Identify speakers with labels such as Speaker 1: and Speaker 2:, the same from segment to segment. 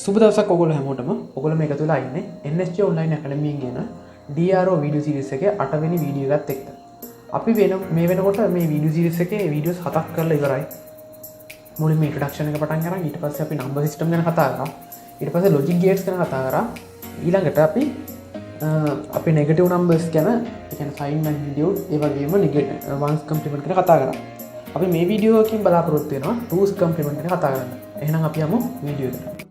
Speaker 1: සුබ දවසක් ඔයගොල්ලෝ හැමෝටම. ඔයගොල්ලෝ මේක තුල ඉන්නේ NSG online academy කියන DRO video series එකේ 8 වෙනි වීඩියෝ එකත් එක්ක. අපි මේ වෙනකොට මේ video series එකේ videos 7ක් කරලා ඉවරයි. මුලින්ම introduction එක පටන් ගන්න. ඊට පස්සේ අපි number system ගැන කතා කරා. ඊට පස්සේ logic gates ගැන කතා කරා. ඊළඟට අපි negative numbers ගැන, ඒ කියන්නේ sin magnitude, ඒ වගේම ones complement ගැන කතා කරා. අපි මේ වීඩියෝ එකකින් බලාපොරොත්තු වෙනවා twos complement ගැන කතා කරන්න. එහෙනම් අපි යමු වීඩියෝ එකට.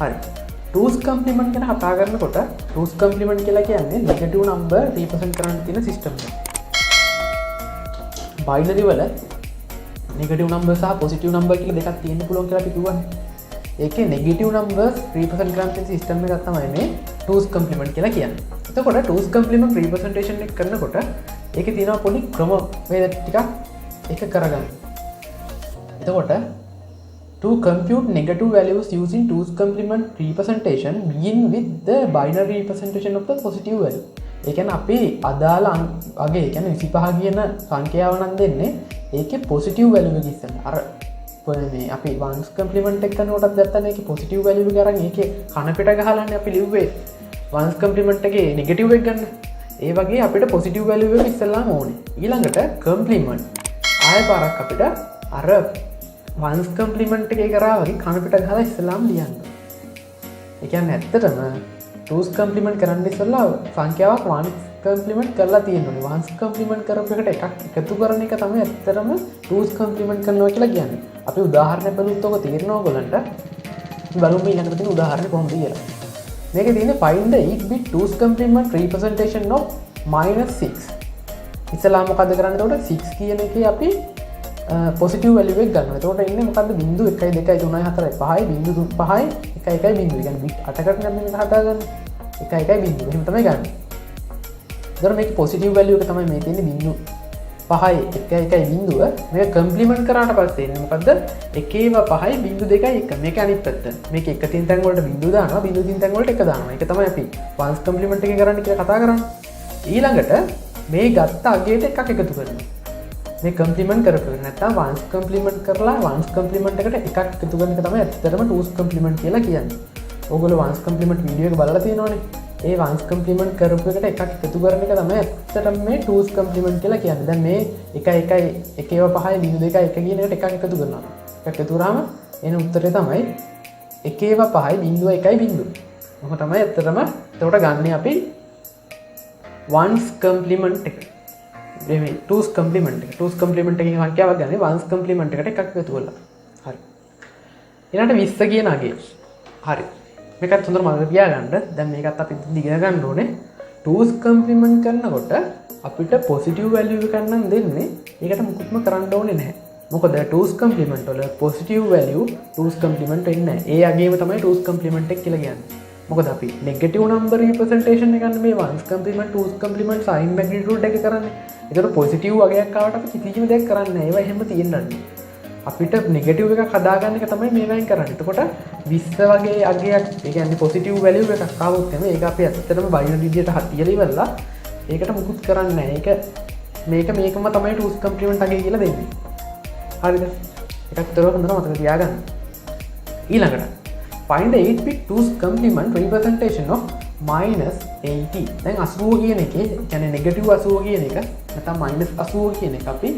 Speaker 1: හරි, twos complement ගැන කතා කරනකොට twos complement කියලා කියන්නේ negative number represent කරන්න තියෙන system එක. binary වල negative number සහ positive number කියලා දෙකක් තියෙන්න පුළුවන් කියලා අපි කිව්වනේ. ඒකේ negative numbers represent කරන්න තියෙන system එකක් තමයි මේ twos complement කියලා කියන්නේ. එතකොට twos complement representation එක කරනකොට ඒකේ තියෙනවා පොඩි ක්‍රමවේද ටිකක් එක කරගන්න. එතකොට to compute negative values using twos complement representation begin with the binary representation of the positive value. ඒ කියන්නේ අපි අදාළ අගේ, ඒ කියන්නේ 25 කියන සංඛ්‍යාව නම් දෙන්නේ ඒකේ positive value එක ඉස්සෙල්ලා. අර මේ අපි ones complement එක කරනකොටත් දැක්කම ඒකේ positive value එක අරන් ඒකේ කන පිට ගහලානේ අපි ලිව්වේ ones complement එකේ negative එක ගන්න. ඒ වගේ අපිට positive value එක ඉස්සෙල්ලාම ඕනේ. ඊළඟට complement ආයෙ පාරක් අපිට අර ones complement එකේ කරා වගේ කන පිට ගහලා ඉස්සෙල්ලාම ලියන්න. ඒ කියන්නේ ඇත්තටම twos complement කරන්න ඉස්සෙල්ලා සංඛ්‍යාවක් ones complement කරලා තියෙනවා. ones complement කරපු එකට එකක් එකතු කරන එක තමයි ඇත්තටම twos complement කරනවා කියලා කියන්නේ. අපි උදාහරණයක් බලුවොත් ඔක තේරෙනවා ඔයගලන්ට. බලමු ඊළඟට තියෙන උදාහරණය කොහොමද කියලා. මේකේ තියෙන්නේ find the 8-bit twos complement representation of -6. ඉස්සෙල්ලා මොකද කරන්නේ? එතකොට 6 කියන එකේ අපි positive value එක ගන්නවා. එතකොට ඉන්නේ මොකද්ද? 0 1 2 3 4 5 0 5 1 1 0. කියන්නේ bit 8කට නම් මේක හදාගන්නේ. 1 1 0. එහෙම තමයි ගන්න. එතකොට මේකේ positive value එක තමයි මේ තියෙන්නේ 0 5 1 1 0. මේක complement කරාට පස්සේ එන්නේ මොකද්ද? 1 5 0 2 1. මේක අනිත් පැත්ත. මේක එක තින් තැන් වලට 0 දානවා, 0 තින් තැන් වලට 1 දානවා. ඒක තමයි අපි ones complement එකේ කරන්න කියලා කතා කරන්නේ. ඊළඟට මේ ගත්ත අගයට එකක් එකතු කරනවා. මේ කම්ප්ලිමන්ට් කරපු නැත්නම් ones complement කරලා ones complement එකට එකක් එකතු කරන එක තමයි ඇත්තටම twos complement කියලා කියන්නේ. ඕගොල්ලෝ ones complement වීඩියෝ එක බලලා තියෙනවනේ. ඒ ones complement කරපු එකට එකක් එකතු කරන එක තමයි ඇත්තටම මේ twos complement කියලා කියන්නේ. දැන් මේ 1 1 1 5 0 2 1 කියන එකට එකක් එකතු කරනවා. එකක් එකතු කරාම එන උත්තරේ තමයි 1 5 0 1 0. මොකද තමයි ඇත්තටම එතකොට ගන්න අපි ones complement එක. මේ twos complement එක. twos complement එකකින් සංඛ්‍යාවක් ගන්න ones complement එකට එකක් එකතු කරලා. හරි. ඊළඟට 20 කියන අගේ. හරි. මේකත් හොඳට මතක තියාගන්න. දැන් මේකත් අපි ඉගෙන ගන්න ඕනේ. twos complement කරනකොට අපිට positive value එකක් නම් දෙන්නේ. ඒකට මුකුත්ම කරන්න ඕනේ නැහැ. මොකද twos complement වල positive value twos complement වෙන්නේ නැහැ. ඒ අගේම තමයි twos complement එක කියලා කියන්නේ. මොකද අපි negative number representation එක ගන්න මේ ones complement twos complement sin magnitude එක කරන්නේ. ඒකට positive වගේක් ආවට අපි කිසිම දෙයක් කරන්නේ නැහැ. ඒවා එහෙම තියෙන්නේ. අපිට negative එකක් හදාගන්න එක තමයි මේ වයින් කරන්නේ. එතකොට 20 වගේ අගයක්, ඒ කියන්නේ positive value එකක් ආවොත් තමයි ඒක අපි ඇත්තටම binary විදියට තියලා ඉවරලා ඒකට මුකුත් කරන්නේ නැහැ. මේකම තමයි twos complement අගය කියලා දෙන්නේ. හරිද? එකක් තොරව හොඳට මතක තියාගන්න. ඊළඟට find the 8-bit twos complement representation of -80. දැන් 80 කියන එකේ කියන්නේ negative 80 කියන එක නැත්නම් -80 කියන එක අපි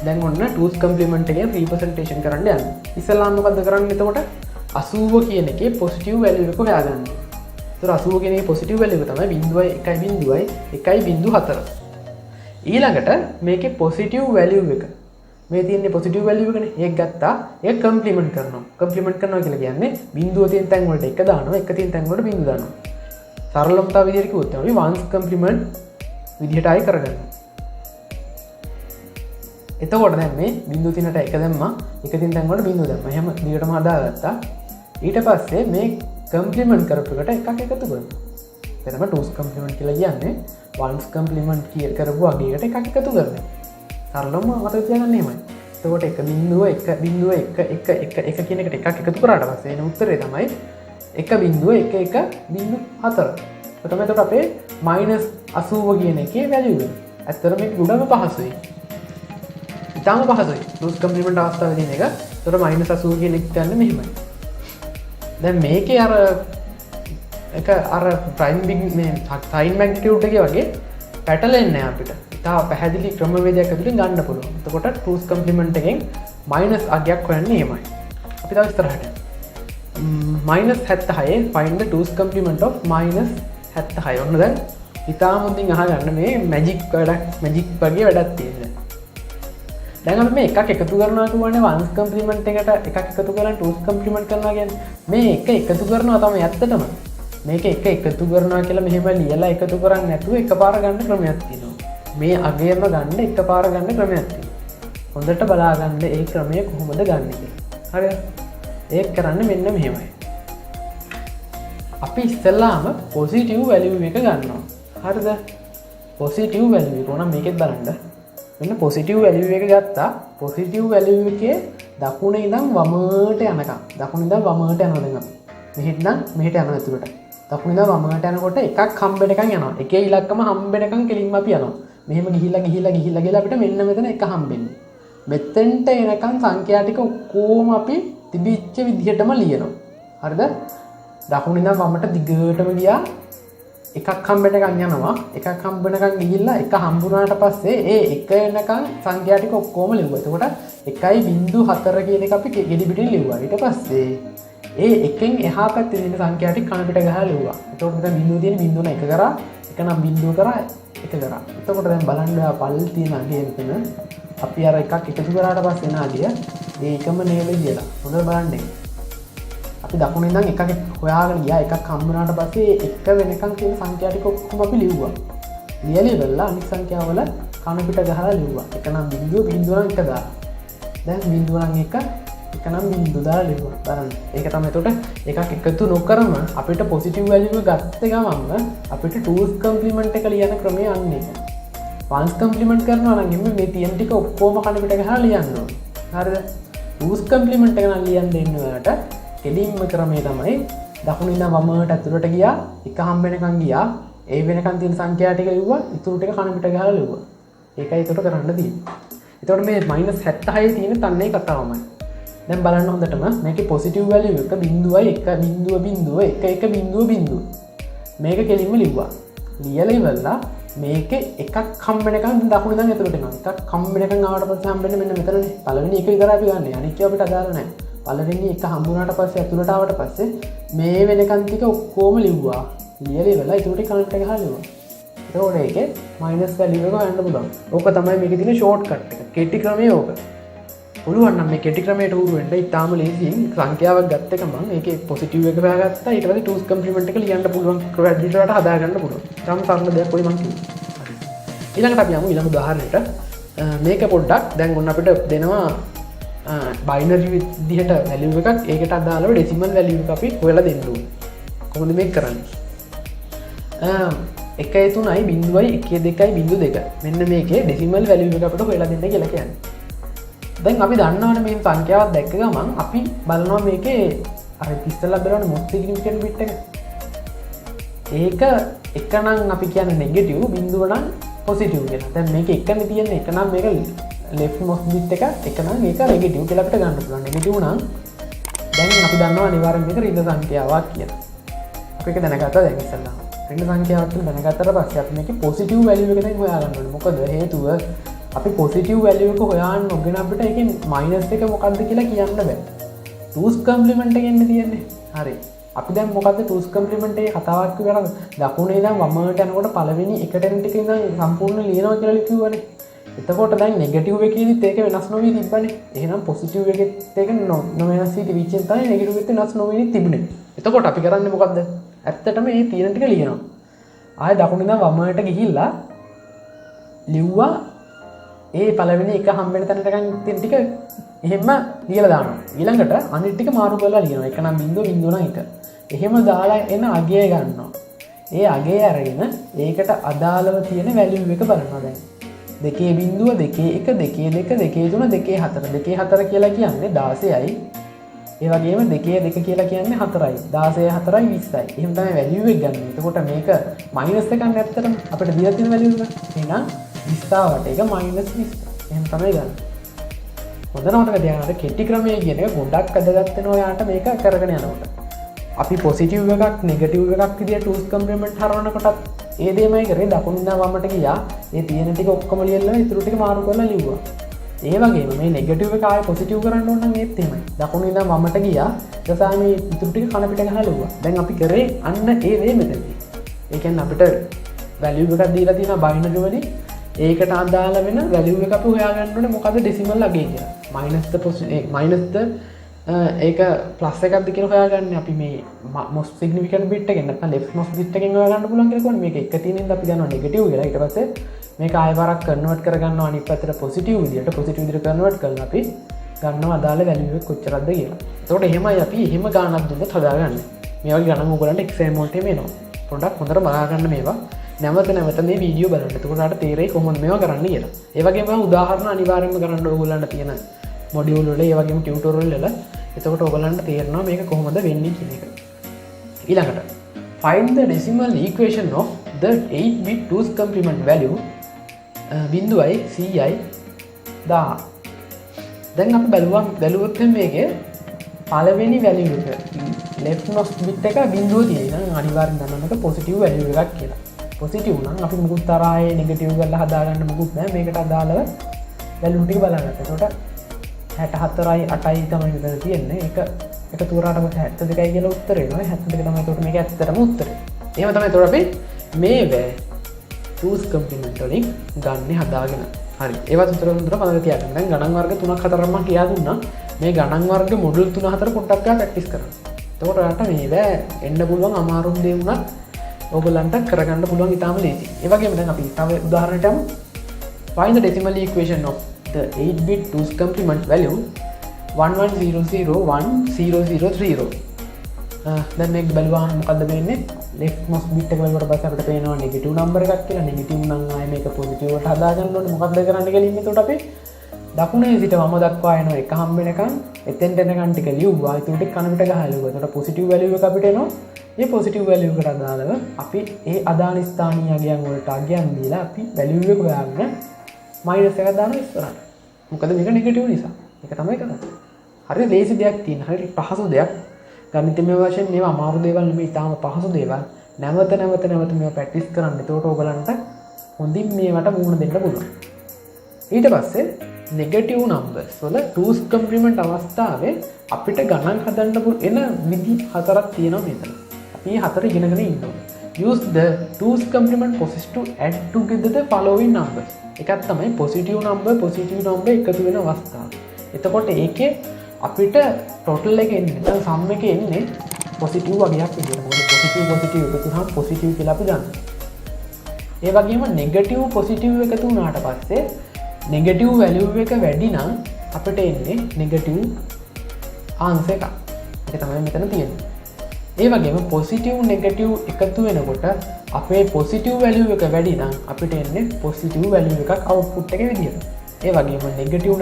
Speaker 1: දැන් ඔන්න twos complement එකේ representation කරන්න යනවා. ඉස්සෙල්ලාම මොකද්ද කරන්නේ? එතකොට 80 කියන එකේ positive value එක හොයාගන්න. ඒතර 80 කියන එකේ positive value එක තමයි 0.1.1.4. ඊළඟට මේකේ positive value එක මේ තියෙන්නේ positive value එකනේ. ඒක ගත්තා. ඒක complement කරනවා. complement කරනවා කියලා කියන්නේ බිංදුව තියෙන තැන් වලට 1 දානවා, 1 තියෙන තැන් වලට බිංදුව දානවා. සරලවම විදිහට කිව්වොත් අපි ones complement විදිහට ආයි කරගන්නවා. එතකොට දැන් මේ බිංදුව තිනට 1 දැම්මා, 1 තියෙන තැන් වලට බිංදුව දැම්මා. එහෙම දිගටම හදාගත්තා. ඊට පස්සේ මේ complement කරපු එකට එකක් එකතු කරනවා. එතනම twos complement කියලා කියන්නේ ones complement කරපු අගයකට එකක් එකතු කරනවා. සරලවම මතක තියාගන්න එහෙමයි. එතකොට 1 බිංදුව 1 බිංදුව 1 1 1 1 කියන එකට එකක් එකතු කරාට පස්සේ එන උත්තරේ තමයි 1.1.1.4. තොටම තොට අපේ -80 කියන එකේ වැලියුව ඇත්තට මේක ගොඩම පහසුයි ඉතාම පහසුයි ටූස් කම්ප්ලිමන්ට් අවස්ථාවේ තියෙන එක තොට -80 කියන එක ගන්න මෙහෙමයි දැන් මේකේ අර එක අර ප්‍රයිම් බිග් මේ සයින් මැග්නිටියුඩ් එකේ වගේ පැටලෙන්නේ නැහැ අපිට ඉතා පැහැදිලි ක්‍රමවේදයක් ඇතුළේ ගන්න පුළුවන් එතකොට ටූස් කම්ප්ලිමන්ට් එකෙන් මයිනස් අගයක් හොයන්නේ එහෙමයි අපි තව ඉස්සරහට -76 find the two's complement of -76 ඔන්න දැන් ඉතාම හොඳින් අහගන්න මේ මැජික් වගේ වැඩක් තියෙන්නේ දැන් අපි මේ එකක් එකතු කරනවා කියන්නේ ones complement එකට එකක් එකතු කරලා two's complement කරනවා කියන්නේ මේ එක එකතු කරනවා තමයි ඇත්තටම මේක එක එකතු කරනවා කියලා මෙහෙම ලියලා එකතු කරන්නේ නැතුව එකපාර ගන්න ක්‍රමයක් තියෙනවා මේ අගයම ගන්න එකපාර ගන්න ක්‍රමයක් තියෙනවා හොඳට බලා ගන්න ඒ ක්‍රමය කොහොමද ගන්න කියලා හරිද ඒක කරන්න මෙන්න මෙහෙමයි අපි ඉස්සෙල්ලාම පොසිටිව් වැලියු එක ගන්නවා හරිද පොසිටිව් වැලියු එක උනම් මේකෙත් බලන්න මෙන්න පොසිටිව් වැලියු එක ගත්තා පොසිටිව් වැලියු එකේ දකුණේ ඉඳන් වමට යනකම් දකුණේ ඉඳන් වමට යනවා දැන් අපි මෙහෙට නම් මෙහෙට යනවා ඇතුළට දකුණේ ඉඳන් වමට යනකොට එකක් හම්බෙනකන් යනවා එකේ ඉලක්කම හම්බෙනකන් කෙලින්ම අපි යනවා මෙහෙම ගිහිල්ලා ගිහිල්ලා අපිට මෙන්න මෙතන එක හම්බෙන්නේ මෙතෙන්ට එනකන් සංඛ්‍යා ටික ඔක්කොම අපි තිබිච්ච විදිහටම ලියනවා හරිද දකුණේ ඉඳන් වමට දිගටම ගියා එකක් හම්බෙනකන් යනවා එකක් හම්බෙනකන් ගිහිල්ලා එක හම්බුනාට පස්සේ ඒ එක එනකන් සංඛ්‍යා ටික ඔක්කොම ලිව්වා එතකොට 1.4 කියන එක අපි ගෙඩි පිටින් ලිව්වා ඊට පස්සේ ඒ එකෙන් එහා පැත්තේ තියෙන සංඛ්‍යා ටික කන පිට ගහලා ලිව්වා එතකොට මෙතන බිඳුව තියෙන බිඳුව නම් එක කරා එක නම් බිඳුව කරා එක කරා එතකොට දැන් බලන්න ඔයා පල් තියෙන අගය මෙතන අපි අර එකක් එකතු කරාට පස්සේ එන අගය ඒකම නේද කියලා හොඳට බලන්න අපි දකුණේ ඉඳන් එකක් හොයාගෙන ගියා එකක් හම්බුනාට පස්සේ එක වෙනකන් තියෙන සංඛ්‍යා ටික ඔක්කොම අපි ලිව්වා ලියලා ඉවරලා අනිත් සංඛ්‍යාවල කන පිට ගහලා ලිව්වා එක නම් බිඳුව නම් එක දාලා දැන් බිඳුව නම් එක නම් බිඳුව දාලා ලිව්වා බලන්න ඒක තමයි එතකොට එකක් එකතු නොකරම අපිට පොසිටිව් වැලියු ගත්ත ගමන්ම අපිට ටූස් කම්ප්ලිමන්ට් එක ලියන ක්‍රමය අන්නේ වන්ස් කම්ප්ලිමන්ට් කරනවා නම් එimhe මේ තියෙන ටික ඔක්කොම කන පිට ගහලා ලියන්න ඕනේ හරිද ටූස් කම්ප්ලිමන්ට් එක නම් ලියන්න දෙන්න ඔයාලට කෙලින්ම ක්‍රමය තමයි දකුණේ ඉඳන් වමට ඇතුළට ගියා එක හම්බෙනකන් ගියා ඒ වෙනකන් තියෙන සංඛ්‍යා ටික ලිව්වා ඉතුරු ටික කන පිට ගහලා ලිව්වා ඒකයි එතකොට කරන්න තියෙන්නේ එතකොට මේ -76 තියෙන තන්නේ කතාවමයි දැන් බලන්න හොඳටම මේකේ පොසිටිව් වැලියු එක බිඳුවයි 1.1 මේක කෙලින්ම ලිව්වා ලියලා ඉවරලා මේකේ එකක් හම්බෙනකන් දකුණේ ඉඳන් ඇතුළට යනවා එකක් හම්බෙනකන් ආවට පස්සේ හම්බෙන්නේ මෙන්න මෙතනනේ පළවෙනි එක විතරයි අපි ගන්න අනිත් ඒවා අපිට අදාළ නැහැ පළවෙනි එක හම්බුනාට පස්සේ ඇතුළට ආවට පස්සේ මේ වෙනකන් ටික ඔක්කොම ලිව්වා ලියලා ඉවරලා ඊට කනට ගහලා ලිව්වා එතකොට ඒකේ මයිනස් වැලියු එක ගන්න පුළුවන් ඕක තමයි මේකේ තියෙන ෂෝට් කට් එක කෙටි ක්‍රමය ඕක පුළුවන් නම් මේ කෙටි ක්‍රමයට උරු වෙන්න ඉතාලම ලේසියෙන් සංඛ්‍යාවක් ගත්ත එක මම ඒකේ පොසිටිව් එක හොයාගත්තා ඊට පස්සේ ටූස් කම්ප්ලිමන්ට් එක ලියන්න පුළුවන් ක්‍රෙඩිට් හදා ගන්න පුළුවන් ඊටම සරල දෙයක් පොඩි මම කිව්වා ඊළඟට අපි යමු ඊළඟ උදාහරණයට මේක පොඩ්ඩක් දැන් ඔන්න අපිට දෙනවා බයිනරි විදිහට වැලියු එකක් ඒකට අදාළව ඩෙසිමල් වැලියු එක අපි හොයලා දෙන්න ඕනේ කොහොමද මේක කරන්නේ 1.3.1.2 මෙන්න මේකේ ඩෙසිමල් වැලියු එක අපිට හොයලා දෙන්න කියලා කියන්නේ දැන් අපි දන්නවනේ මේ සංඛ්‍යාවක් දැක්ක ගමන් අපි බලනවා මේකේ අර ඉස්සෙල්ලා බලන්න මොස්ට් සිග්නිෆිකන්ට් බිට් එක ඒක එක නම් අපි කියන්නේ නෙගටිව් බිඳුව නම් පොසිටිව් කියලා දැන් මේක එකනේ තියෙන්නේ එක නම් මේක left most bit එක නම් මේක නෙගටිව් කියලා අපිට ගන්න පුළුවන් නෙගටිව් නම් දැන් අපි දන්නවා අනිවාර්යෙන් මේක ඍණ සංඛ්‍යාවක් කියලා අපි ඒක දැනගත්තා දැන් ඉස්සෙල්ලා ඍණ සංඛ්‍යාවක් කියලා දැනගත්තට පස්සේ අපි මේකේ පොසිටිව් වැලියු එක දැන් හොයාගන්න ඕනේ මොකද හේතුව අපි පොසිටිව් වැලියු එක හොයන්න ඕගෙන අපිට ඒකේ මයිනස් එක මොකක්ද කියලා කියන්න බෑ ටූස් කම්ප්ලිමන්ට් එකෙන් තියෙන්නේ හරි අපි දැන් මොකද්ද ටූස් කම්ප්ලිමන්ට් එකේ කතාවක් කරන්නේ දකුණේ ඉඳන් වමට යනකොට පළවෙනි එකට එන ටික ඉඳන් සම්පූර්ණ ලියනවා කියලා කිව්වනේ එතකොට දැන් නෙගටිව් එකේදීත් ඒක වෙනස් නොවී තිබ්බනේ එහෙනම් පොසිටිව් එකෙත් ඒක නොවෙනස් වී තිබිච්චෙන් තමයි නෙගටිව් එකත් වෙනස් නොවී තිබුණේ එතකොට අපි කරන්නේ මොකද්ද ඇත්තටම මේ තියෙන ටික ලියනවා ආයෙ දකුණේ ඉඳන් වමට ගිහිල්ලා ලිව්වා ඒ පළවෙනි එක හම්බෙන තැනටකන් තියෙන ටික එහෙම ලියලා දානවා ඊළඟට අනිත් ටික මාරු කරලා ලියනවා එක නම් බිඳුව නම් එක එහෙම දාලා එන අගය ගන්නවා ඒ අගය අරගෙන ඒකට අදාළව තියෙන වැලියු එක බලනවා දැන් 2.1 2.2 2.3 2.4 2.4 කියලා කියන්නේ 16යි ඒ වගේම 2 2 කියලා කියන්නේ 4යි 16 4යි 20යි. එහෙම තමයි වැලියු එක ගන්න. එතකොට මේක මයිනස් එකක් නැත්තටම අපිට දීලා තියෙන වැලියු එක. එහෙනම් 20 වට එක -20. එහෙම තමයි ගන්න. හොඳට මතක තියාගන්න කෙටි ක්‍රමය කියන එක ගොඩක් වැදගත් වෙනවා ඔයාට මේක කරගෙන යනකොට. අපි පොසිටිව් එකක් නෙගටිව් එකක් විදියට ටූස් කම්ප්ලිමන්ට් හරවනකොටත් ඒ දෙයමයි කරේ. දකුණින් ඉඳන් වමට ගියා. ඒ තියෙන ටික ඔක්කොම ලියලා ඉතුරු ටික මාරු කරලා ලිව්වා. ඒ වගේම මේ නෙගටිව් එක ආයෙ පොසිටිව් කරන්න ඕන නම් ඒත් එහෙමයි. දකුණින් ඉඳන් වමට ගියා. ඊට පස්සේ මේ ඉතුරු ටික කන පිට ගහලා ලිව්වා. දැන් අපි කරේ අන්න ඒ දේ මෙතනදී. ඒ කියන්නේ අපිට වැලියු එකක් දීලා තියෙනවා බයිනරි වලින්. ඒකට අදාළ වෙන වැලියු එක අපි හොයාගන්න ඕනේ මොකද්ද ඩෙසිමල් අගේ කියලා. මයිනස් ද ඒක ප්ලස් එකක්ද කියලා හොයාගන්න අපි මේ මොස්ට් සිග්නිෆිකන්ට් බිට් එකෙන් නැත්නම් ලෙෆ්ට් මොස්ට් බිට් එකෙන් හොයාගන්න පුළුවන් කියලා කියන්නේ මේක එක තියෙන ඉඳන් අපි ගන්නවා නෙගටිව් කියලා. ඊට පස්සේ මේක ආයෙ වරක් කන්වර්ට් කරගන්නවා අනිත් පැත්තට පොසිටිව් විදියට කන්වර්ට් කරලා අපි ගන්නවා අදාළ වැලියු එක කොච්චරද කියලා. එතකොට එහෙමයි අපි එහෙම ගානක් දුන්නොත් හදාගන්නේ. මේ වගේ ගණන් ඕගලන්ට එක්සෑම් වලට එනවා. පොඩ්ඩක් හොඳට බලා ගන්න මේවා. නැවත නැවත මේ වීඩියෝ බලන්න. එතකොට ඔයාලට තේරෙයි කොහොමද මේවා කරන්න කියලා. ඒ වගේම උදාහරණ අනිවාර්යයෙන්ම කරන්න ඕගොල්ලන්ට තියෙන මොඩියුල් වල ඒ වගේම ටියුටෝරියල් වල. එතකොට ඔයගලන්ට තේරෙනවා මේක කොහොමද වෙන්නේ කියන එක. ඊළඟට find the decimal equation of the 8-bit 2's complement value බිඳුවයි 100යි 1000. දැන් අපි බැලුවොත් මේකේ පළවෙනි වැලියු එක left most bit එක බිඳුව තියෙනවා. අනිවාර්යෙන් දන්නවා මේක positive value එකක් කියලා. positive නම් අපි මුකුත් තරහේ negative කරලා හදාගන්න මුකුත් නැහැ. මේකට අදාළව වැලියු ටික බලන්න. එතකොට 64යි 8යි තමයි මෙතන තියෙන්නේ. ඒක එකතු කරාට මට 72යි කියලා උත්තරේ එනවා. 72 තමයි එතකොට මේක ඇත්තටම උත්තරේ. එහෙම තමයි එතකොට අපි මේ 2's complement වලින් ගන්න හදාගෙන. හරි. ඒවත් උත්තර මතක තියාගන්න. දැන් ගණන් වර්ග 3ක් 4ක් මම කියා දුන්නා. මේ ගණන් වර්ග මොඩියුල් 3 4 පොඩ්ඩක් ගන්න ප්‍රැක්ටිස් කරන්න. එතකොට ඔයාලට මේවා එන්න පුළුවන් අමාරුම දේ වුණත් ඔයගලන්ට කරගන්න පුළුවන් ඉතාලම ලේසි. ඒ වගේම දැන් අපි තව උදාහරණයක් ගමු. Find the decimal equation of the 8-bit 2's complement value 11001030. දැන් මේක බලුවාම මොකද්ද වෙන්නේ? left most bit එක වලට පස්සේ අපිට පේනවා නෙගටිව් නම්බර් එකක් කියලා. නෙගටිව් නම් ආයේ මේක පොසිටිව් වලට හදාගන්න ඕනේ. මොකක්ද කරන්න කියලා ඉන්නේ. එතකොට අපි දකුණේ සිට වම දක්වා එන එක හම්බ වෙනකන් එතෙන්ට එනකන් ටික ලියුවා. ඊට ටික කන පිට ගහලා ලියුවා. එතකොට පොසිටිව් වැලියු එක අපිට එනවා. මේ පොසිටිව් වැලියු එකට අදාළව අපි ඒ අදාළ ස්ථානීය අගයන් වලට අගයන් දීලා අපි වැලියු එක හොයාගෙන මයිනස් එකක් දානවා ඉස්සරහට. මොකද මේක නෙගටිව් නිසා. ඒක තමයි කරන්නේ. හරි ලේසි දෙයක් තියෙන. හරි පහසු දෙයක්. ගණිතමය වශයෙන් මේවා අමාරු දේවල් නෙමෙයි. තාම පහසු දේවල්. නැවත මේවා ප්‍රැක්ටිස් කරන්න. එතකොට ඔයගලන්ට හොඳින් මේවට මුහුණ දෙන්න පුළුවන්. ඊට පස්සේ නෙගටිව් නම්බර්ස් වල 2's complement අවස්ථාවේ අපිට ගණන් හදන්න එන විදි 4ක් තියෙනවා මෙතන. අපි 4 ඉගෙනගෙන ඉන්නවා. Use the 2's complement process to add together the following numbers. එකක් තමයි positive number එකතු වෙන අවස්ථාව. එතකොට ඒකේ අපිට total එක එන්නේ නැත්නම් sum එක එන්නේ positive වගේක් විදියට. මොකද positive එකතු වුණාම positive කියලා අපි ගන්නවා. ඒ වගේම negative positive එකතු වුණාට පස්සේ negative value එක වැඩි නම් අපිට එන්නේ negative answer එකක්. ඒක තමයි මෙතන තියෙන්නේ. ඒ වගේම positive negative එකතු වෙනකොට අපේ positive value එක වැඩි නම් අපිට එන්නේ positive value එකක් output එකේ විදියට. ඒ වගේම negative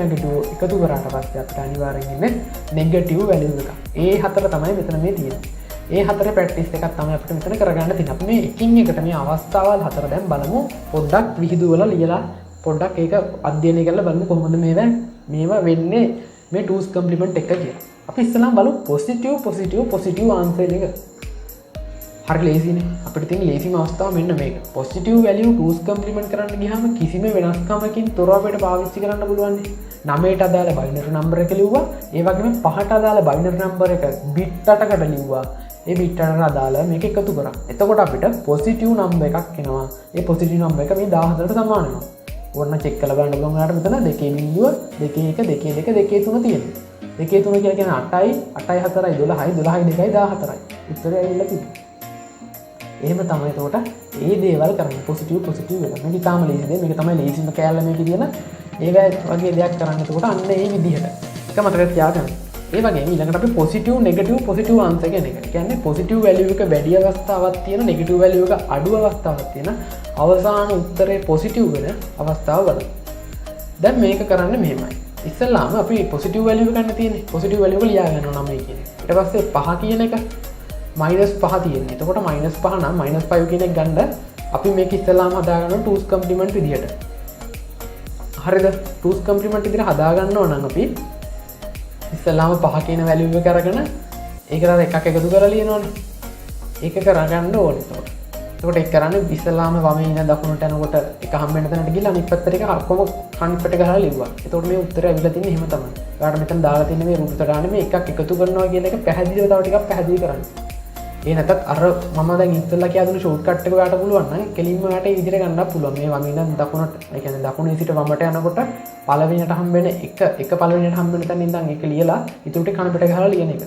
Speaker 1: එකතු කරාට පස්සේ අපිට අනිවාර්යෙන් එන්නේ negative value එකක්. ඒ හතර තමයි මෙතන මේ තියෙන්නේ. ඒ හතරේ ප්‍රැක්ටිස් එකක් තමයි අපිට මෙතන කරගන්න තියෙන්නේ. අපි මේ එකින් එකට මේ අවස්ථාවල් හතර දැන් බලමු. පොඩ්ඩක් විහිදුවලා ලියලා පොඩ්ඩක් ඒක අධ්‍යයනය කරලා බලමු කොහොමද මේවා වෙන්නේ මේ 2's complement එක කියලා. අපි ඉස්සෙල්ලාම බලමු positive answer එක. හරි ලේසිනේ. අපිට තියෙන ලේසිම අවස්ථාව මෙන්න මේක. positive value 2's complement කරන්න ගියාම කිසිම වෙනස්කමකින් තොරව අපිට පාවිච්චි කරන්න පුළුවන්. 9ට අදාළ binary number එක ලිව්වා. ඒ වගේම 5ට අදාළ binary number එක bit 8කට ලිව්වා. ඒ bit 8ට අදාළ මේක එකතු කරා. එතකොට අපිට positive number එකක් එනවා. ඒ positive number එක මේ 14ට සමාන වෙනවා. ඕන්න චෙක් කරලා බලන්න පුළුවන්. ඔයාලට මෙතන 2 බිංදුව 2 1 2 2 2 3 තියෙනවා. 2 3 කියලා කියන්නේ 8යි 8යි 4යි 12යි 12යි 2යි 14යි. උත්තරය ඇවිල්ලා තියෙනවා. එහෙම තමයි එතකොට ඒ දේවල් කරන්නේ පොසිටිව් එක. මේක තාම ලේසි දෙයක්. මේක තමයි ලේසිම කෑල්ල මේකේ තියෙන. ඒ වගේ දෙයක් කරන්න එතකොට අන්න ඒ විදිහට. එක මතක තියාගන්න. ඒ වගේම ඊළඟට අපි positive negative answer කියන එක. කියන්නේ positive value එක වැඩි අවස්ථාවක් තියෙන negative value එක අඩු අවස්ථාවක් තියෙන අවසාන උත්තරේ positive වෙන අවස්ථාව බලන්න. දැන් මේක කරන්නේ මෙහෙමයි. ඉස්සල්ලාම අපි පොසිටිව් වැලියු ගන්න තියෙන්නේ පොසිටිව් වැලියු එක ලියා ගන්නවා 9 කියන එක. ඊට පස්සේ 5 කියන එක -5 තියෙන්නේ. එතකොට -5 නම් -5 කියන එක ගන්න අපි මේක ඉස්සල්ලාම හදා ගන්නවා 2's complement විදියට. හරිද? 2's complement විදියට හදා ගන්නවා නම් අපි ඉස්සල්ලාම 5 කියන වැලියු එක අරගෙන ඒකට අර එකක් එකතු කරලා ලියනවනේ. ඒක කරගන්න ඕනේ. එතකොට ඒක කරන්නේ ඉස්සල්ලාම වමේ ඉඳන් දකුණට යනකොට එක හම්බෙන්න තැනට ගිහලා අනිත් පැත්තට එක හරකොම අනිත් පැත්තට ගහලා ලිව්වා. එතකොට මේ උත්තරය අවිලා තින්නේ එහෙම තමයි. ඔයාලට මෙතන දාලා තියෙන මේ රූප තරානේ මේ එකක් එකතු කරනවා කියන එක පැහැදිලිව තව ටිකක් පැහැදිලි කරන්න. ඒ නැතත් අර මම දැන් ඉස්සෙල්ලා කියලා දුන්න ෂෝට් කට් එක ඔයාලට පුළුවන් නම් කෙලින්ම ඔයාලට ඒ විදිහට ගන්නත් පුළුවන්. මේ වමේ ඉඳන් දකුණට ඒ කියන්නේ දකුණේ සිට වමට යනකොට පළවෙනියට හම්බෙන එක පළවෙනියට හම්බෙන තැන ඉඳන් ඒක ලියලා ඊටු ටික කන පිට ගහලා ලියන එක.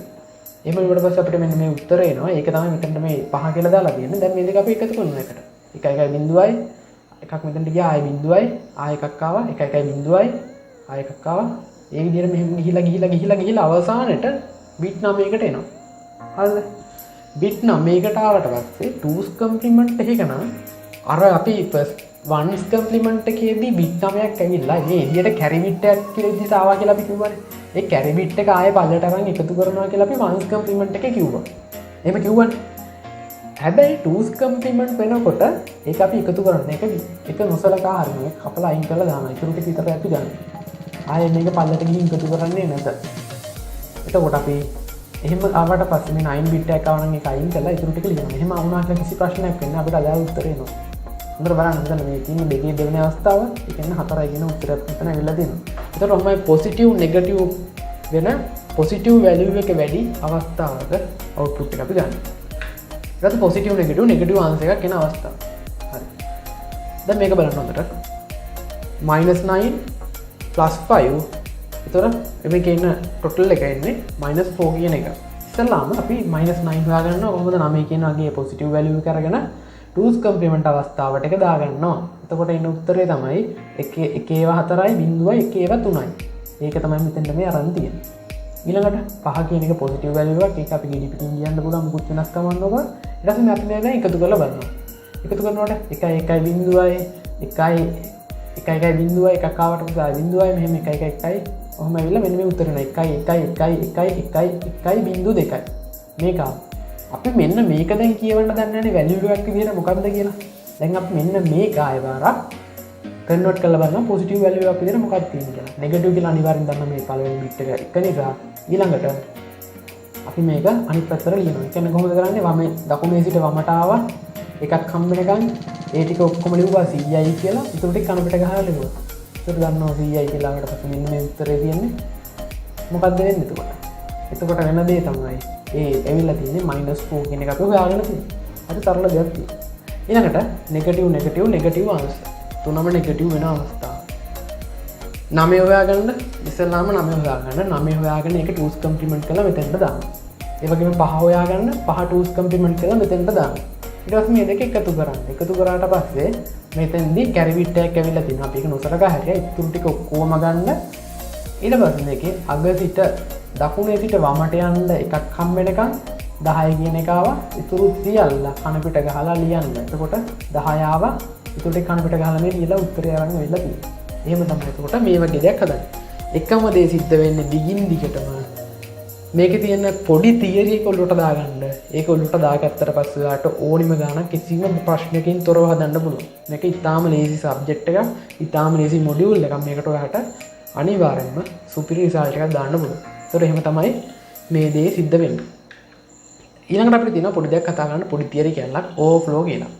Speaker 1: එහෙම ඊට පස්සේ අපිට මෙන්න මේ උත්තරය එනවා. ඒක තමයි මෙතනට මේ 5 කියලා දාලා තියෙන්නේ. දැන් මේ දෙක අපි එකතු කරනවා එකට. 1 බිඳුවයි එකක් මෙතනට ගියා ආයෙ බිඳුවයි ආයෙ එකක් ආවා 1 බිඳුවයි ආයෙ එකක් ආවා. ඒ විදිහට මෙහෙම ගිහිලා අවසානෙට බිට් 9කට එනවා. හරිද? බිට් 9කට ආවට පස්සේ 2's complement එකක නම් අර අපි 1's complement එකේදී බිට් 9ක් ඇවිල්ලා මේ එළියට කැරි බිට් එකක් කියලා විදිහට ආවා කියලා අපි කිව්වනේ. ඒ කැරි බිට් එක ආයෙ පල්ලට අරන් එකතු කරනවා කියලා අපි 1's complement එකේ කිව්වා. එහෙම කිව්වනේ. හැබැයි 2's complement වෙනකොට ඒක අපි එකතු කරන්නේ එක නොසලකා හරිනවා. ඒක කපලා අයින් කරලා දානවා. ඒක ටික විතරයි අපි ගන්න. ආයෙ මේක පල්ලට ගිහින් එකතු කරන්නේ නැත. එතකොට අපි එහෙම ආවට පස්සේ මේ 9 බිට් එකක් ආව නම් ඒක අයින් කරලා ඒක ටික ලියනවා. එහෙම වුණා කියලා කිසි ප්‍රශ්නයක් වෙන්නේ අපිට අදාළ උත්තරේ එනවා. හොඳට බලන්න මෙතන මේ තියෙන දෙකේ දෙවෙනි අවස්ථාව. ඒ කියන්නේ 4යි කියන උත්තරයක් මෙතන ඇවිල්ලා තියෙනවා. එතකොට ඔහොමයි පොසිටිව් නෙගටිව් වෙන පොසිටිව් වැලියු එක වැඩි අවස්ථාවක අවුට්පුට් එක අපි ගන්න. ඊට පොසිටිව් නෙගටිව් ආන්සර් එකක් එන අවස්ථාව. හරි. දැන් මේක බලන්න හොඳට. -9 +5. එතකොට මේකේ ඉන්න ටෝටල් එක එන්නේ -4 කියන එක. ඉස්සල්ලාම අපි -9 හොයාගන්නවා. කොහොමද 9 කියන වගේ පොසිටිව් වැලියු එක අරගෙන 2's complement අවස්ථාවට එක දාගන්නවා. එතකොට එන්න උත්තරේ තමයි 1 ඒවා 4යි බිඳුවයි 1 ඒවා 3යි. ඒක තමයි මෙතෙන්ට මේ අරන් තියෙන්නේ. ඊළඟට 5 කියන එක පොසිටිව් වැලියු එකක්. ඒක අපි GDP කින් කියන්න පුළුවන් මුකුත් වෙනස්කමක් නොකර. ඊට පස්සේ අපි මේ දැන් එකතු කරලා බලනවා. එකතු කරනකොට 1 බිඳුවයි 1 බිඳුවයි එකක් ආවට පස්සේ බිඳුවයි මෙහෙම 1 ඔහොම ඇවිල්ලා මෙන්න මේ උත්තරේ නෑ 1 බිඳුව 2යි. මේක අපි මෙන්න මේක දැන් කියවන්න දන්නේ නැනේ වැලියු එකක් විදිහට මොකක්ද කියලා. දැන් අපි මෙන්න මේක ආයෙ බාරක් කන්වර්ට් කරලා බලනවා පොසිටිව් වැලියු එකක් විදිහට මොකක්ද තියෙන්නේ කියලා. නෙගටිව් කියලා අනිවාර්යෙන් දන්න මේ පළවෙනි බිට් එක නිසා ඊළඟට අපි මේක අනිත් පැත්තට ලියනවා. ඒ කියන්නේ කොහොමද කරන්නේ? වමේ දකුණේ සිට වමට ආවා එකක් හම් වෙනකන් ඒ ටික ඔක්කොම ලිව්වා 100යි කියලා. ඊට ටික කන පිට ගහලා ලිව්වා. ඒකට දන්නවා 100යි කියලා. ඊට පස්සේ මෙන්න මේ උත්තරේ තියෙන්නේ මොකක්ද වෙන්නේ එතකොට? එතකොට වෙන දේ තමයි ඇවිල්ලා තියෙන්නේ -4 කියන එක අපි හොයාගෙන තියෙන්නේ. හරි සරල දෙයක් තියෙනවා. ඊළඟට නෙගටිව් ආන්සර්. තුනම නෙගටිව් වෙන අවස්ථාව. 9 හොයාගන්න ඉස්සෙල්ලාම 9 හොයාගන්න. 9 හොයාගෙන ඒක 2's complement කරලා මෙතෙන්ට දාන්න. ඒ වගේම 5 හොයාගන්න 5 2's complement කරලා මෙතෙන්ට දාන්න. ඊට පස්සේ මේ දෙක එකතු කරන්න. එකතු කරාට පස්සේ මෙතෙන්දී කැරි බිට් එකක් ඇවිල්ලා තියෙනවා. අපි ඒක නොසලකා හැරියා. ඉතුරු ටික ඔක්කොම ගන්න. ඊට පස්සේ මේකේ අග සිට දකුණේ සිට වමට යන්න එකක් හම් වෙනකන් 10 කියන එක ආවා. ඉතුරු සියල්ල කන පිට ගහලා ලියන්න. එතකොට 10 ආවා. ඉතුරු ටික කන පිට ගහලා මේ ලියලා උත්තරය අරන් වෙලා තියෙනවා. එහෙම තමයි. එතකොට මේ වගේ දෙයක් හදන්න. එකම දේ සිද්ධ වෙන්නේ දිගින් දිගටම. මේකේ තියෙන පොඩි තියරි එක ඔලුවට දාගන්න. ඒක ඔලුවට දාගත්තට පස්සේ ඔයාලට ඕනිම ගානක් කිසිම ප්‍රශ්නකින් තොරව හදන්න පුළුවන්. මේක ඉතාම ලේසි සබ්ජෙක්ට් එකක්. ඉතාම ලේසි මොඩියුල් එකක්. මේකට ඔයාලට අනිවාර්යෙන්ම සුපිරි රිසල්ට් එකක් දාන්න පුළුවන්. ඒතර එහෙම තමයි මේ දේ සිද්ධ වෙන්නේ. ඊළඟට අපිට තියෙනවා පොඩි දෙයක් කතා කරන්න පොඩි තියරි කැලලක් ඕවර්ෆ්ලෝ කියලා.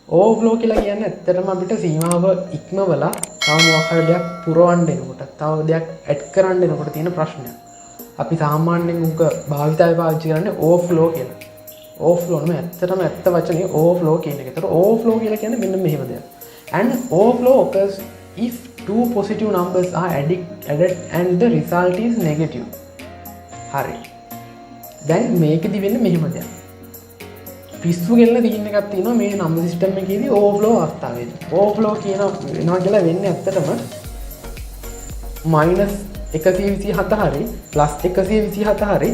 Speaker 1: ඕවර්ෆ්ලෝ කියලා කියන්නේ ඇත්තටම අපිට සීමාව ඉක්මවලා තව මොකක් හරි දෙයක් පුරවන්න එනකොට, තව දෙයක් ඇඩ් කරන්න එනකොට තියෙන ප්‍රශ්නයක්. අපි සාමාන්‍යයෙන් උක භාවිතය පාවිච්චි කරන්නේ ඕවර්ෆ්ලෝ කියලා. ඕවර්ෆ්ලෝ නම් ඇත්තටම ඇත්ත වචනේ ඕවර්ෆ්ලෝ කියන එක. ඒතර ඕවර්ෆ්ලෝ කියලා කියන්නේ මෙන්න මෙහෙම දෙයක්. And overflow occurs if two positive numbers are added and the result is negative. හරි. දැන් මේකෙදි වෙන්නේ මෙහෙම දෙයක්. පිස්සු ගෙල්ල තියෙන එකක් තියෙනවා මේ නම්බර් සිස්ටම් එකේදී ඕවර්ෆ්ලෝ අවස්ථාවේදී. ඕවර්ෆ්ලෝ කියන වෙනවා කියලා වෙන්නේ ඇත්තටම -127 හරි +127 හරි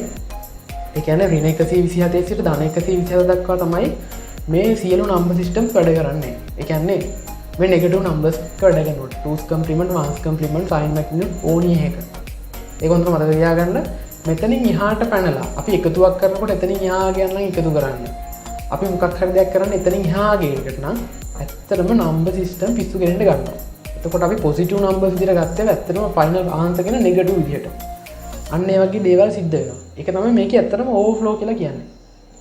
Speaker 1: ඒ කියන්නේ ඍණ 127 සිට ධන 127 දක්වා තමයි මේ සියලු නම්බර් සිස්ටම්ස් වැඩ කරන්නේ. ඒ කියන්නේ මේ නෙගටිව් නම්බර්ස් වැඩ කරනකොට 2's complement 1's complement sin magnitude ඕනි එක. ඒක හොඳට මතක තියාගන්න. මෙතනින් එහාට පැනලා අපි එකතුවක් කරනකොට එතනින් එහා ගියනම් එකතු කරන්න. අපි මොකක් හරි දෙයක් කරන්න එතනින් එහා ගේකට නම් ඇත්තටම නම්බර් සිස්ටම් පිස්සු ගෙන්න ගන්නවා. එතකොට අපි පොසිටිව් නම්බර්ස් විදිහට ගත්තේ ඇත්තටම ෆයිනල් ආන්සර් කියන නෙගටිව් විදිහට. අන්න ඒ වගේ දේවල් සිද්ධ වෙනවා. ඒක තමයි මේකේ ඇත්තටම ඕවර්ෆ්ලෝ කියලා කියන්නේ.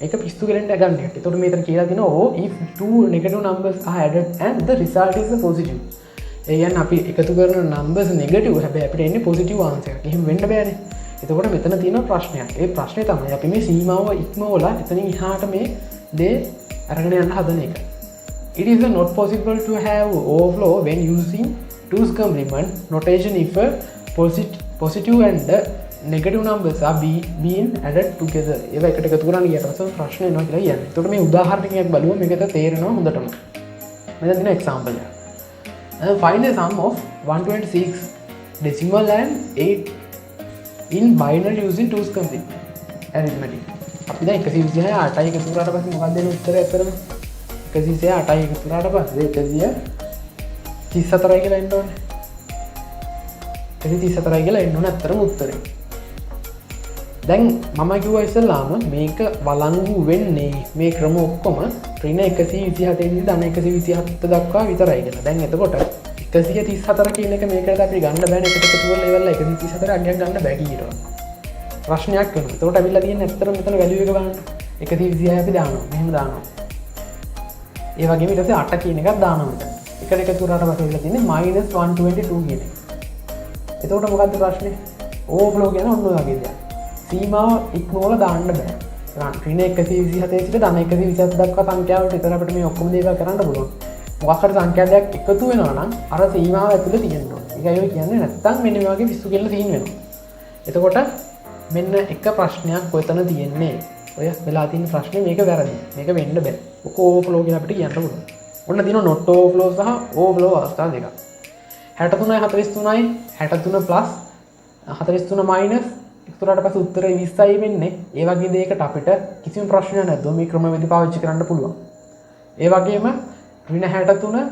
Speaker 1: ඒක පිස්සු ගෙන්න ගන්න එක. එතකොට මේතර කියලා තියෙනවා oh if two negative numbers are added and the result is a positive. ඒ කියන්නේ අපි එකතු කරන numbers negative හැබැයි අපිට එන්නේ positive answer එකක්. එහෙම වෙන්න බෑනේ. එතකොට මෙතන තියෙන ප්‍රශ්නයක්. ඒ ප්‍රශ්නේ තමයි අපි මේ සීමාව ඉක්මවලා එතනින් එහාට මේ දේ අරගෙන යන්න හදන එක. It is not possible to have overflow when using 2's complement notation if a positive and negative numbers are being added together. ඒවා එකට එකතු කරන්න ගියට පස්සේ ප්‍රශ්න එනවා කියලා කියන්නේ. එතකොට මේ උදාහරණයක් බලුවා මේකට තේරෙනවා හොඳටම. මෙතන තියෙන example එක. Find the sum of 126 decimal and 8 in binary using 2's complement arithmetic. අපි දැන් 126 8යි එකතු කරාට පස්සේ මොකක්ද දෙන උත්තරය අතරම 126 8යි එකතු කරාට පස්සේ 134යි කියලා එන්න ඕනේ. 134යි කියලා එන්න ඕනේ අතරම උත්තරේ. දැන් මම කිව්වා ඉස්සෙල්ලාම මේක වළංගු වෙන්නේ මේ ක්‍රම ඔක්කොම ඍණ 127 ඉඳන් ධන 127 දක්වා විතරයි කියලා. දැන් එතකොට 134 කියන එක මේකට අපි ගන්න බෑනේ එකට එකතු කරලා ඉවරලා 134 අගයක් ගන්න බෑ කීනවා. ප්‍රශ්නයක් වෙනවා. එතකොට අවිල්ලා තියෙන ඇත්තටම මෙතන වැලියු එක බලන්න. 126 අපි දානවා. මෙහෙම දානවා. ඒ වගේම ඊට පස්සේ 8 කියන එකක් දානවා මෙතන. එකට එකතු කරාට පස්සේ ඉවිල්ලා තියෙන්නේ -122 කියන එක. එතකොට මොකද්ද ප්‍රශ්නේ? ඕවර්ෆ්ලෝ කියන ඔන්න ඔය වගේ දෙයක්. සීමාව ඉක්මවලා දාන්න බෑ. ඍණ 127 සිට ධන 127 දක්වා සංඛ්‍යාවලට විතර අපිට මේ ඔක්කොම දේවල් කරන්න පුළුවන්. මොකක් හරි සංඛ්‍යාවක් එකතු වෙනවා නම් අර සීමාව ඇතුලේ තියෙන්න ඕනේ. ඒකයි කියන්නේ නැත්තම් මෙන්න මේ වගේ පිස්සු කෙල්ල සීන් වෙනවා. එතකොට මෙන්න එක ප්‍රශ්නයක් කොතන තියෙන්නේ? ඔය වෙලා තියෙන ප්‍රශ්නේ මේක වැරදි. මේක වෙන්න බෑ. ඔක ඕවර්ෆ්ලෝ කියලා අපිට කියන්න පුළුවන්. ඔන්න තියෙනවා not overflow සහ overflow අවස්ථා දෙකක්. 63යි 43යි 63 plus 43 minus එකතුරට පස්සේ උත්තරේ 20යි වෙන්නේ. ඒ වගේ දෙයකට අපිට කිසිම ප්‍රශ්නයක් නැද්ද මේ ක්‍රමවේද පාවිච්චි කරන්න පුළුවන්. ඒ වගේම ඍණ 63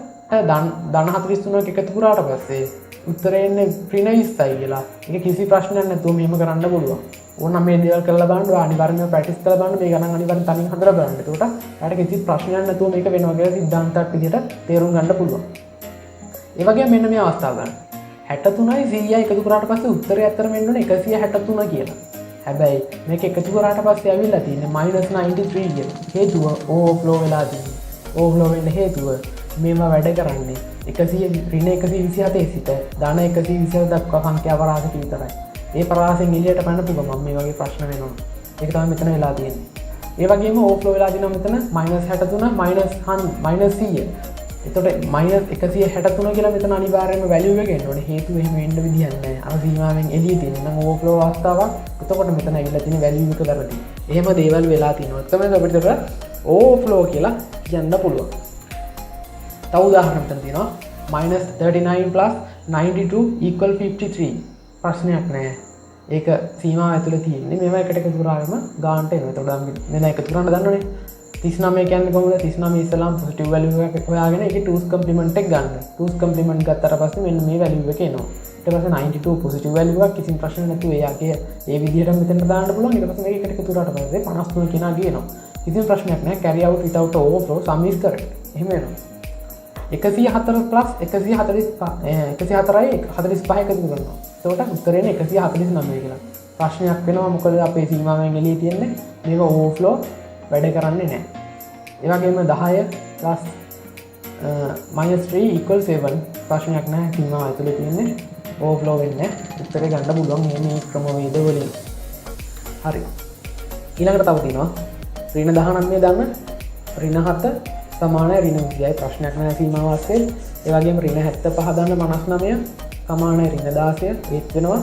Speaker 1: ධන 43ක් එකතු කරාට පස්සේ උත්තරේ එන්නේ ඍණ 20යි කියලා. ඒක කිසි ප්‍රශ්නයක් නැතුව මෙහෙම කරන්න පුළුවන්. ඕනනම් මේ දේවල් කරලා බලන්න අනිවාර්යයෙන්ම ප්‍රැක්ටිස් කරලා බලන්න මේ ගණන් අනිවාර්යෙන් තනින් හදලා බලන්න. එතකොට ඔයාලට කිසි ප්‍රශ්නයක් නැතුව මේක වෙනවා කියලා සිද්ධාන්තයක් විදිහට තේරුම් ගන්න පුළුවන්. ඒ වගේම මෙන්න මේ අවස්ථාව ගන්න. 63යි 100යි එකතු කරාට පස්සේ උත්තරය ඇත්තටම එන්න ඕනේ 163 කියලා. හැබැයි මේක එකතු කරාට පස්සේ ඇවිල්ලා තියෙන්නේ -93 කියලා. හේතුව ඕවර්ෆ්ලෝ වෙලා තියෙන්නේ. ඕවර්ෆ්ලෝ වෙන්න හේතුව මේවා වැඩ කරන්නේ 127 සිට ධන 127 දක්වා සංඛ්‍යා පරාසක විතරයි. ඒ පරාසෙන් එළියට පැනපු ගමන් මේ වගේ ප්‍රශ්න වෙනවා. ඒක තමයි මෙතන වෙලා තියෙන්නේ. ඒ වගේම ඕවර්ෆ්ලෝ වෙලා තියෙනවා මෙතන -63 -100. එතකොට -163 කියලා මෙතන අනිවාර්යයෙන්ම වැලියු එක එන්න ඕනේ. හේතුව එහෙම වෙන්න විදිහක් නැහැ. අර සීමාවෙන් එළිය තියෙන නම් ඕවර්ෆ්ලෝ අවස්ථාවක්. එතකොට මෙතන ඇවිල්ලා තියෙන වැලියු එක වැරදි. එහෙම දේවල් වෙලා තියෙනවා. තමයි අපිට ඕවර්ෆ්ලෝ කියලා කියන්න පුළුවන්. තව උදාහරණයක් මෙතන තියෙනවා. -39 plus 92 equal 53. ප්‍රශ්නයක් නැහැ. ඒක සීමාව ඇතුළේ තියෙන්නේ. මේවා එකට එකතු කරාම ගානට එනවා. එතකොට මෙන්න එකතු කරන්න දන්නවනේ. 39 කියන්නේ කොහොමද? 39 ඉස්සලාම පොසිටිව් වැලියු එකක් හොයාගෙන ඒකේ 2's complement එක ගන්න. 2's complement ගත්තට පස්සේ මෙන්න මේ වැලියු එක එනවා. ඊට පස්සේ 92 පොසිටිව් වැලියු එකක් කිසිම ප්‍රශ්නයක් නැතුව එයාගේ ඒ විදිහට මෙතනට දාන්න පුළුවන්. ඊට පස්සේ මේක එකට එකතු කරාට පස්සේ 53 කෙනා ගේනවා. කිසිම ප්‍රශ්නයක් නැහැ. carry out without overflow sum is correct. එහෙම වෙනවා. 104 plus 104යි 45 එකතු කරනවා. එතකොට උත්තරේ එන්නේ 149 කියලා. ප්‍රශ්නයක් වෙනවා මොකද අපේ සීමාවෙන් එළියේ තියෙන්නේ මේක overflow වැඩ කරන්නේ නැහැ. ඒ වගේම 10 plus -3 equal 7 ප්‍රශ්නයක් නැහැ. සීමාව ඇතුලේ තියෙන්නේ overflow වෙන්නේ නැහැ. උත්තරේ ගන්න පුළුවන් මේ ක්‍රමවේද වලින්. හරි. ඊළඟට තව තියෙනවා ඍණ 19 දන්න ඍණ 7 සමානයි ඍණ 20යි ප්‍රශ්නයක් නැහැ සීමාව ASCII. ඒ වගේම ඍණ 75 දන්න 59 සමානයි ඍණ 16 ඒත් වෙනවා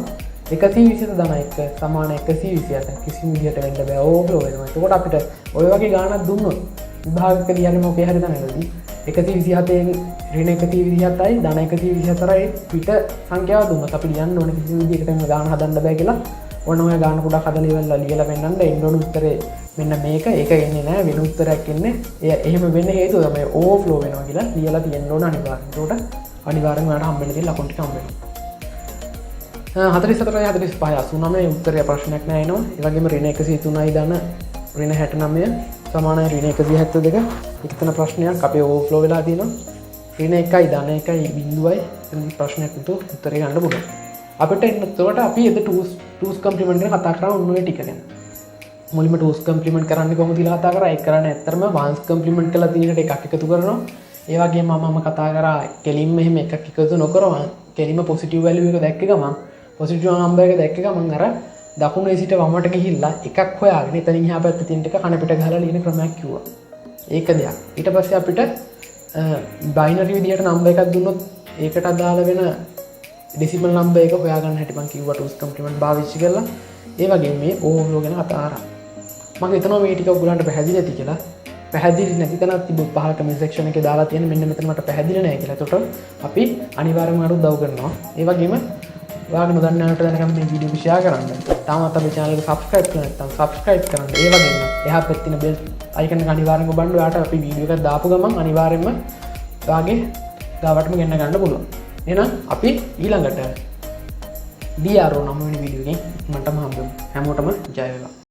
Speaker 1: 127 ධන 1 සමාන 128 කිසිම විදිහට වෙන්න බෑ ඕවර්ෆ්ලෝ වෙනවා. එතකොට අපිට ඔය වගේ ගාණක් දුන්නොත් විභාගකදී හරි මොකේ හරි තැනකදී 127න් ඍණ 127යි ධන 124යි පිට සංඛ්‍යාව දුන්නොත් අපි ලියන්න ඕනේ කිසිම විදිහකට මේ ගාණ හදන්න බෑ කියලා. ඔන්න ඔය ගාණ පොඩක් හදලා ඉවරලා ලියලා පෙන්නන්න එන්න ඕන උත්තරේ මෙන්න මේක ඒක එන්නේ නෑ වෙන උත්තරයක් එන්නේ එහෙම වෙන්න හේතුව තමයි ඕවර්ෆ්ලෝ වෙනවා කියලා ලියලා තියෙන්න ඕන අනිවාර්යෙන්. ඒකට අනිවාර්යෙන් ඔයාලට හම්බෙන්න තියෙන ලකුණු ටික හම්බ වෙනවා. 44 45 89 උත්තරය ප්‍රශ්නයක් නෑ එනවා. ඒ වගේම ඍණ 103යි ධන ඍණ 69 සමානයි ඍණ 172. ඉක්තන ප්‍රශ්නයක් අපේ ඕවර්ෆ්ලෝ වෙලා තියෙනවා. ඍණ 1යි ධන 1යි බිඳුවයි ප්‍රශ්නයක් විතර උත්තරේ ගන්න පුළුවන්. අපිට එතකොට අපි එද ටූස් කම්ප්ලිමන්ට් ගැන කතා කරා ඔන්න ඔය ටික ගැන. මුලින්ම ටූස් කම්ප්ලිමන්ට් කරන්නේ කොහොමද කියලා කතා කරා. ඒක කරන්නේ ඇත්තටම වන්ස් කම්ප්ලිමන්ට් කරලා තියෙන එකක් එකතු කරනවා. ඒ වගේම මම කතා කරා කෙලින්ම එහෙම එකක් එකතු නොකරම කෙලින්ම පොසිටිව් වැලියු එක දැක්ක ගමන් පොසිටිව් නම්බර් එක දැක්ක ගමන් අර දකුණේ සිට වමට ගිහිල්ලා එකක් හොයාගෙන එතනින් එහා පැත්තේ තියෙන ටික කන පිට ගහලා ලියන ක්‍රමයක් කිව්වා. ඒක දෙයක්. ඊට පස්සේ අපිට බයිනරි විදියට නම්බර් එකක් දුන්නොත් ඒකට අදාළ වෙන ඩෙසිමල් නම්බර් එක හොයාගන්න හැටි මම කිව්වා ටූස් කම්ප්ලිමන්ට් පාවිච්චි කරලා. ඒ වගේම මේ ඕවර්ෆ්ලෝ ගැන කතා කරා. මම හිතනවා මේ ටික ඔයගොල්ලන්ට පැහැදිලි ඇති කියලා. පැහැදිලි නැති තැනක් තිබුත් පහල කමෙන්ට් සෙක්ෂන් එකේ දාලා තියෙන මෙන්න මෙතන මට පැහැදිලි නැහැ කියලා. ඒකට අපි අනිවාර්යයෙන්ම අර උදව් කරනවා. ඒ වගේම ඔයාලා නොදන්න අයට දැනගන්න මේ වීඩියෝ එක ෂෙයා කරන්න. තාමත් අපේ channel එක subscribe කරලා නැත්නම් subscribe කරන්න. ඒ වගේම එහා පැත්තේ තියෙන bell icon එක අනිවාර්යෙන්ම ඔබන්න. ඔයාට අපි වීඩියෝ එකක් දාපු ගමන් අනිවාර්යෙන්ම ඔයාගේ ගාවටම ගෙන්න ගන්න පුළුවන්. එහෙනම් අපි ඊළඟට DRO 9 වෙනි වීඩියෝ එකෙන්